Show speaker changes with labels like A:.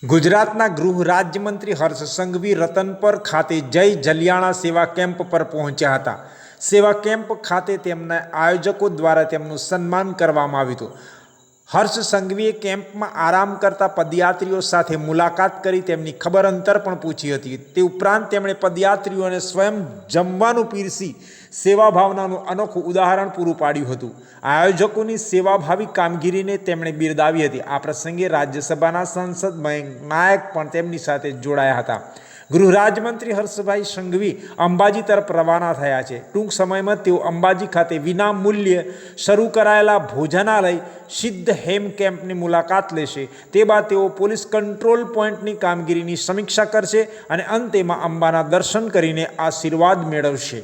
A: ગુજરાતના ગૃહ રાજ્યમંત્રી હર્ષ સંઘવી રતનપર ખાતે જય જલિયાણા સેવા કેમ્પ પર પહોંચ્યા હતા. સેવા કેમ્પ ખાતે તેમના આયોજકો દ્વારા તેમનું સન્માન કરવામાં આવ્યું હતું. હર્ષ સંઘવીએ કેમ્પમાં આરામ કરતા પદયાત્રીઓ સાથે મુલાકાત કરી તેમની ખબર અંતર પણ પૂછી હતી. તે ઉપરાંત તેમણે પદયાત્રીઓને સ્વયં જમવાનું પીરસી સેવાભાવનાનું અનોખું ઉદાહરણ પૂરું પાડ્યું હતું. આયોજકોની સેવાભાવી કામગીરીને તેમણે બિરદાવી હતી. આ પ્રસંગે રાજ્યસભાના સાંસદ મયંક નાયક પણ તેમની સાથે જોડાયા હતા. ગૃહ રાજ્યમંત્રી હર્ષભાઈ સંઘવી અંબાજી તરફ રવાના થયા છે. ટૂંક સમયમાં તેઓ અંબાજી ખાતે વિના મૂલ્યે શરૂ કરાયેલા ભોજનાલય સિદ્ધ હેમ કેમ્પની મુલાકાત લેશે. તે બાદ તેઓ પોલીસ કંટ્રોલ પોઈન્ટની કામગીરીની સમીક્ષા કરશે અને અંતેમાં અંબાના દર્શન કરીને આશીર્વાદ મેળવશે.